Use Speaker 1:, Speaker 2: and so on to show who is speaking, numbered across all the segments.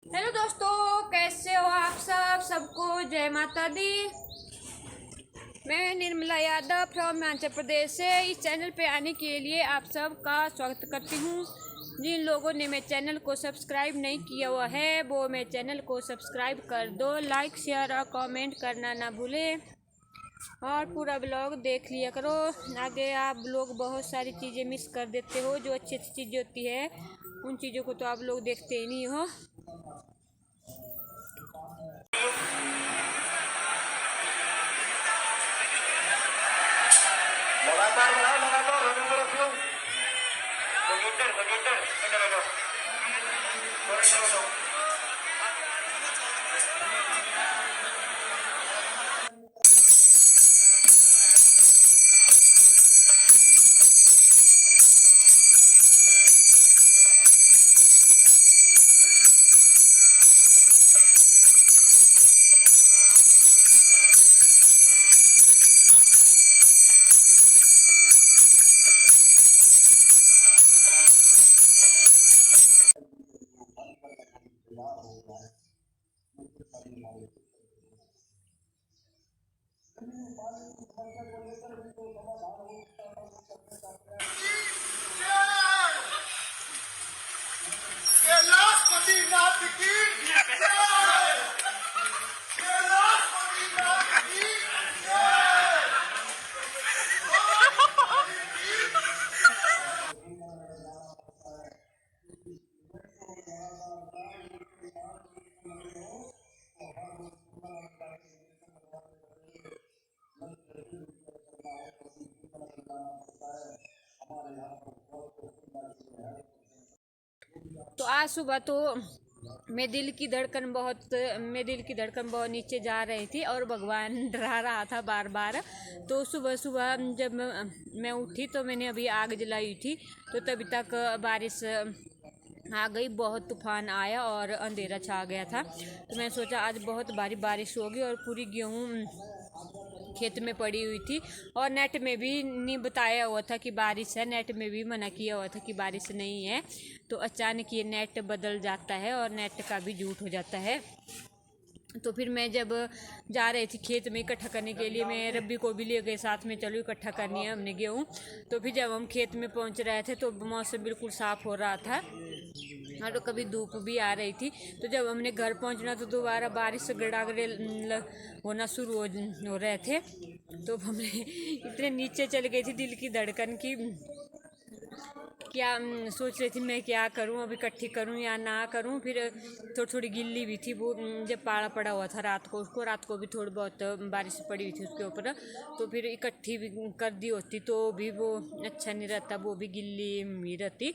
Speaker 1: Hello दोस्तों, कैसे हो आप सबको जय माता दी। मैं निर्मला यादव फ्रॉम हिमाचल प्रदेश से इस चैनल पे आने के लिए आप सबका स्वागत करती हूँ। जिन लोगों ने मेरे चैनल को सब्सक्राइब नहीं किया हुआ है वो मेरे चैनल को सब्सक्राइब कर दो, लाइक शेयर और कमेंट करना ना भूलें और पूरा ब्लॉग देख लिया करो। आगे आप लोग बहुत सारी चीज़ें मिस कर देते हो, जो अच्छी अच्छी चीज़ें होती है उन चीज़ों को तो आप लोग देखते ही नहीं हो।
Speaker 2: लगातार बनाओ, लगातार रनिंग रखो। कंप्यूटर कंप्यूटर इधर आ जाओ, थोड़ा चलो।
Speaker 1: तो आज सुबह तो मेरे दिल की धड़कन बहुत नीचे जा रही थी और भगवान डरा रहा था बार बार। तो सुबह सुबह जब मैं उठी तो मैंने अभी आग जलाई थी, तो तभी तक बारिश आ गई, बहुत तूफान आया और अंधेरा छा गया था। तो मैं सोचा आज बहुत भारी बारिश होगी और पूरी गेहूँ खेत में पड़ी हुई थी और नेट में भी नहीं बताया हुआ था कि बारिश है, नेट में भी मना किया हुआ था कि बारिश नहीं है। तो अचानक ये नेट बदल जाता है और नेट का भी झूठ हो जाता है। तो फिर मैं जब जा रही थी खेत में इकट्ठा करने के लिए, मैं रब्बी को भी ले गए साथ में, चलो इकट्ठा करनी है हमने गेहूँ। तो फिर जब हम खेत में पहुंच रहे थे तो मौसम बिल्कुल साफ़ हो रहा था और तो कभी धूप भी आ रही थी। तो जब हमने घर पहुंचना तो दोबारा बारिश गड़ागड़े होना शुरू हो रहे थे। तो हमने इतने नीचे चल गई थी दिल की धड़कन की, क्या सोच रही थी मैं क्या करूं, अब इकट्ठी करूं या ना करूं। फिर थोड़ी थोड़ी गिल्ली भी थी वो, जब पाला पड़ा हुआ था रात को भी थोड़ी बहुत बारिश पड़ी हुई थी उसके ऊपर। तो फिर इकट्ठी भी कर दी होती तो भी वो अच्छा नहीं रहता, वो भी गिल्ली ही रहती।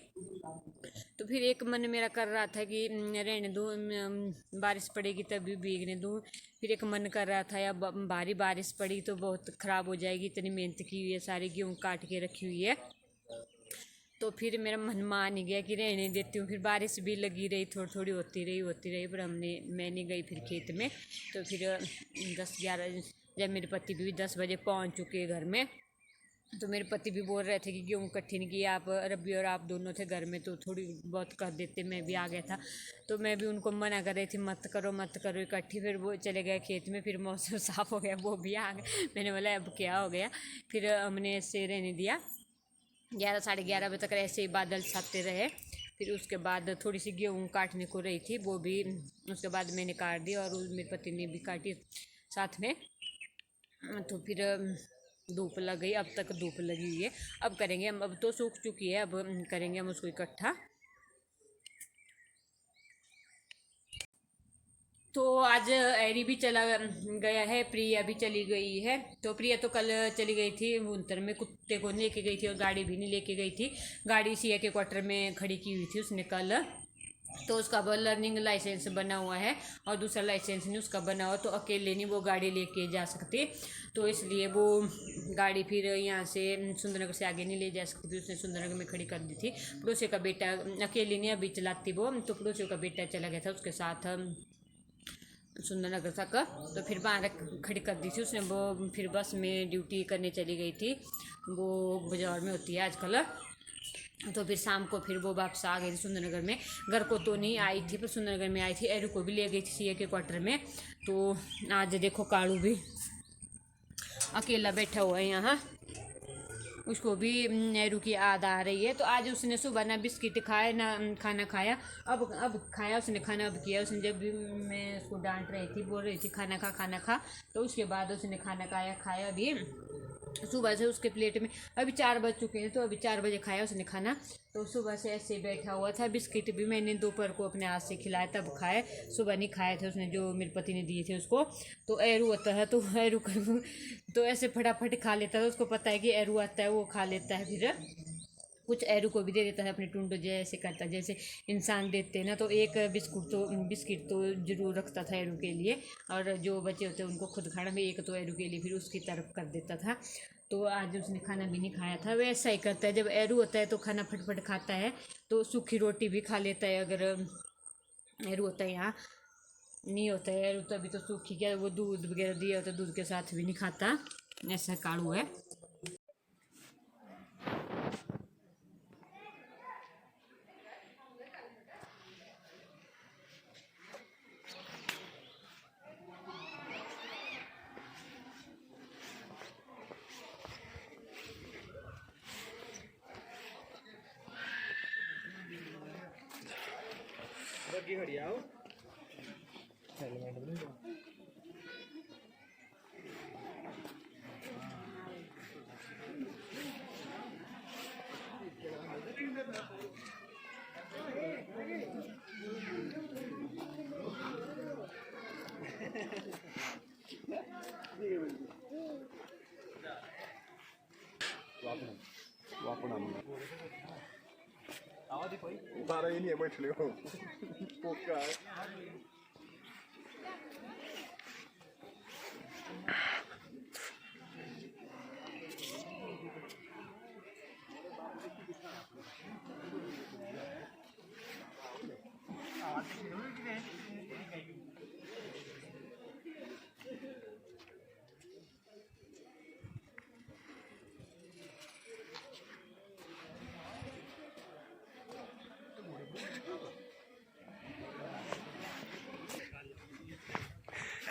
Speaker 1: तो फिर एक मन मेरा कर रहा था कि रहने दूँ, बारिश पड़ेगी तभी भीगने दूँ। फिर एक मन कर रहा था या भारी बारिश पड़ी तो बहुत ख़राब हो जाएगी, इतनी मेहनत की हुई है, सारी गेहूँ काट के रखी हुई है। तो फिर मेरा मन मान ही गया कि रहने देती हूँ। फिर बारिश भी लगी रही, थोड़ी थोड़ी होती रही, पर मैं नहीं गई फिर खेत में। तो फिर 10-11 जब मेरे पति भी 10 बजे पहुँच चुके घर में, तो मेरे पति भी बोल रहे थे कि गेहूँ इकट्ठी नहीं की, आप रब्बी और आप दोनों थे घर में तो थोड़ी बहुत कर देते, मैं भी आ गया था। तो मैं भी उनको मना कर रही थी मत करो इकट्ठी। फिर वो चले गए खेत में, फिर मौसम साफ़ हो गया, वो भी आ गए। मैंने बोला अब क्या हो गया। फिर हमने ऐसे रहने दिया, 11-11:30 बजे तक ऐसे ही बादल छाते रहे। फिर उसके बाद थोड़ी सी गेहूँ काटने को रही थी, वो भी उसके बाद मैंने काट दी और मेरे पति ने भी काटी साथ में। तो फिर धूप लग गई, अब तक धूप लगी हुई है। अब करेंगे हम, अब तो सूख चुकी है, अब करेंगे हम उसको इकट्ठा। तो आज एरी भी चला गया है, प्रिया भी चली गई है। तो प्रिया तो कल चली गई थी भुंतर में, कुत्ते को लेके गई थी और गाड़ी भी नहीं लेके गई थी। गाड़ी सीए के क्वार्टर में खड़ी की हुई थी उसने कल। तो उसका वो लर्निंग लाइसेंस बना हुआ है और दूसरा लाइसेंस नहीं उसका बना हुआ, तो अकेले नहीं वो गाड़ी लेके जा सकती। तो इसलिए वो गाड़ी फिर यहाँ से सुंदरनगर से आगे नहीं ले जा सकती, फिर उसने सुंदरनगर में खड़ी कर दी थी। पड़ोसी का बेटा अकेले नहीं अभी चलाती वो, तो पड़ोसी का बेटा चला गया था उसके साथ सुंदरनगर तक। तो फिर वहाँ खड़ी कर दी थी उसने वो, फिर बस में ड्यूटी करने चली गई थी, वो बाजार में होती है आजकल। तो फिर शाम को फिर वो वापस आ गई थी सुंदरनगर में। घर को तो नहीं आई थी पर सुंदरनगर में आई थी, एरू को भी ले गई थी सीए के क्वार्टर में। तो आज देखो कालू भी अकेला बैठा हुआ है यहाँ, उसको भी नेहरू की याद आ रही है। तो आज उसने सुबह ना बिस्किट खाए ना खाना खाया, अब खाया उसने खाना, अब किया उसने। जब भी मैं उसको डांट रही थी, बोल रही थी खाना खा खाना खा, तो उसके बाद उसने खाना खाया अभी सुबह से उसके प्लेट में। अभी 4 बज चुके हैं तो अभी 4 बजे खाया उसने खाना। तो सुबह से ऐसे ही बैठा हुआ था। बिस्किट भी मैंने दोपहर को अपने हाथ से खिलाया तब खाए, सुबह नहीं खाए थे उसने, जो मेरे पति ने दिए थे उसको। तो एरू होता है तो एरू तो ऐसे फटाफट खा लेता है, उसको पता है कि एरू आता है वो खा लेता है। फिर कुछ एरू को भी दे देता है अपने टुंडो, जैसे करता है जैसे इंसान देते हैं ना। तो एक बिस्किट तो जरूर रखता था एरू के लिए, और जो बचे होते हैं उनको खुद खाना भी, एक तो एरू के लिए फिर उसकी तरफ कर देता था। तो आज उसने खाना भी नहीं खाया था। वैसा ही करता है, जब एरू होता है तो खाना फटफट खाता है, तो सूखी रोटी भी खा लेता है। अगर एरू होता है यहाँ, नहीं होता है एरू तभी तो सूखी, क्या वो दूध वगैरह दिया होता है, दूध के साथ भी नहीं खाता। ऐसा काड़ू है।
Speaker 3: सारा ही नहीं है बैठ लो पोका है।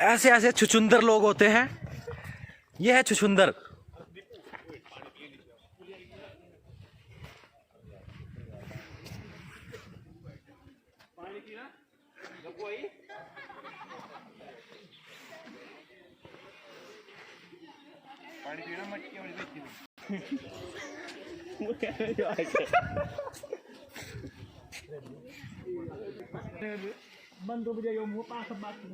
Speaker 4: ऐसे ऐसे छुछुंदर लोग होते हैं, ये है छुछुंदर।
Speaker 3: पानी पीना मटकी वाली देखी
Speaker 5: बंद हो जाएगा मुंह पास बात को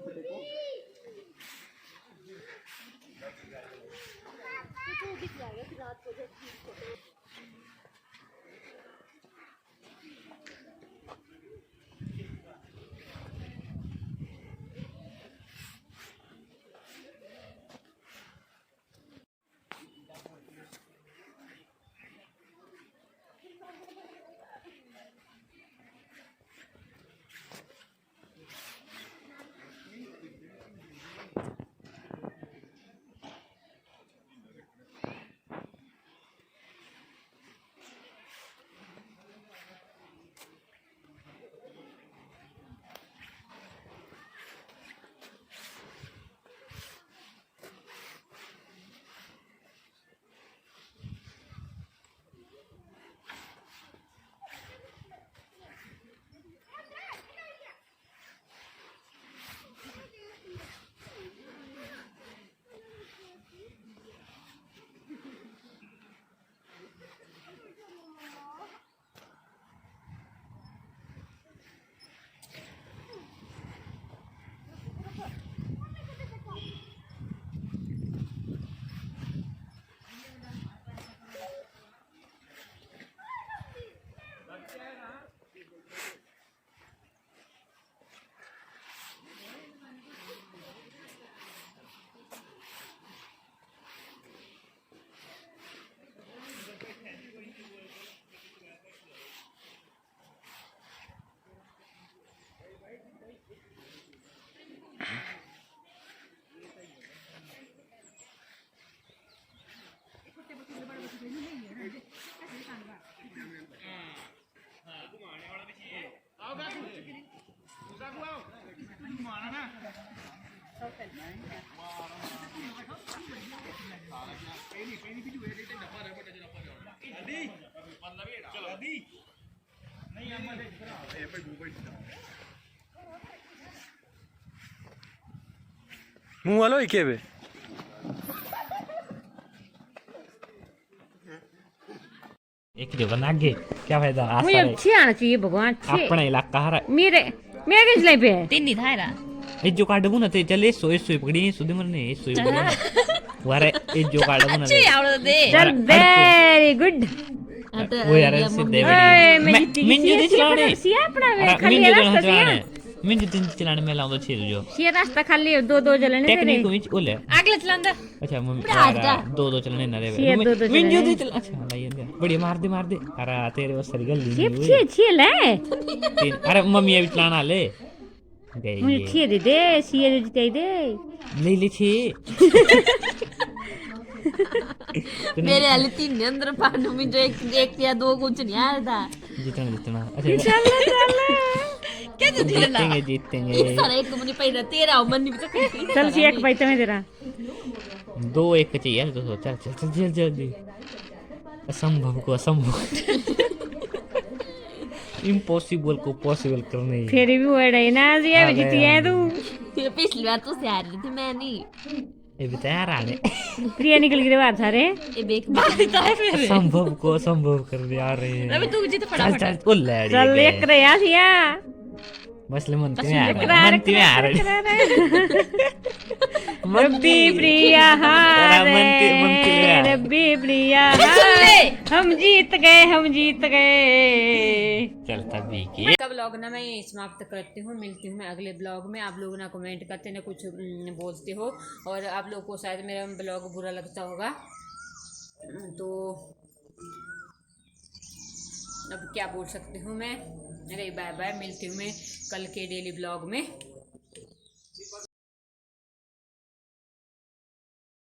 Speaker 4: मुंह वालो ही के बे
Speaker 6: एक जो बना आगे क्या फायदा
Speaker 1: मुझे
Speaker 6: आशा
Speaker 1: अच्छी आना चाहिए भगवान अच्छे
Speaker 6: अपना इलाका हरा
Speaker 1: मेरे मेरे किस लाइन पे है
Speaker 7: तीन नहीं था यार
Speaker 6: ए जो काडबू ना ते चले सो पकड़ी सुधे मरने सो वारे ए जो काडबू ना
Speaker 7: अच्छी आवड़ दे
Speaker 1: चल वेरी गुड
Speaker 6: वो यार से दे
Speaker 1: ओए मैं जीती
Speaker 6: मिंजू दे चलाने
Speaker 1: सिया अपना वे
Speaker 6: अरे,
Speaker 1: खाली
Speaker 6: मिंजू
Speaker 1: रास्ता
Speaker 6: चलाने
Speaker 1: सिया
Speaker 6: मिंजू दिन चलाने में लाऊं तो छे जो
Speaker 1: सिया रास्ता खाली दो दो जलने तेरे
Speaker 6: टेक्निक को मिंज ओले
Speaker 7: अगले चलांदा
Speaker 6: अच्छा मम्मी
Speaker 7: राजा।
Speaker 6: दो चलने ना रे
Speaker 1: छे दो चलने।
Speaker 6: मिंजू दे चला अच्छा लाइए दे बढ़िया मार दे अरे तेरे वो सरी गल
Speaker 1: छिप
Speaker 6: नहीं
Speaker 1: छिए छिए ले
Speaker 6: हुई अरे मम्मी अभी चलाना ले
Speaker 1: मुझे छिए दे छिए दे जिते दे
Speaker 6: ले छे
Speaker 7: मेरे वाले तीन ने अंदर पानी में जो एक या दो कुछ नहीं आया था
Speaker 6: जितना अच्छा
Speaker 7: क्या तो दिला
Speaker 6: जीतेंगे
Speaker 7: सारा एक मनी पैदा तेरा मन नहीं बचा
Speaker 1: चल सिया एक भाई तुम्हें तेरा
Speaker 6: 2-1 चाहिए तो चल जल्दी असंभव को असंभव इम्पॉसिबल को पॉसिबल करने ही
Speaker 1: फिर भी वो है ना सिया भी जीती है तू
Speaker 7: ये पिछली बार तो से हार रही थी मैं नहीं
Speaker 6: ये बताया राने
Speaker 1: प्रिया निकल गई बाहर सारे
Speaker 7: ये बेक बताता है फिर
Speaker 6: असंभव को असंभव कर दिया रहे
Speaker 7: अबे तू जीत
Speaker 6: चल
Speaker 7: फटाफट
Speaker 6: चल ओ लड़ी
Speaker 1: चल एक रहा सिया
Speaker 6: मसले मनती में आ रही
Speaker 1: रब्बी प्रिया हारे
Speaker 6: मनती में आ रही।
Speaker 1: रब्बी प्रिया हारे हम जीत गए
Speaker 6: चल तभी की
Speaker 1: का ब्लॉग ना मैं यही समाप्त करती हूँ मिलती हूँ मैं अगले ब्लॉग में आप लोग ना कमेंट करते ना कुछ बोलते हो और आप लोग को शायद मेरा ब्लॉग बुरा लगता होगा तो अब क्या बोल सकती हूँ मैं अरे बाय बाय मिलती हूँ मैं कल के डेली ब्लॉग में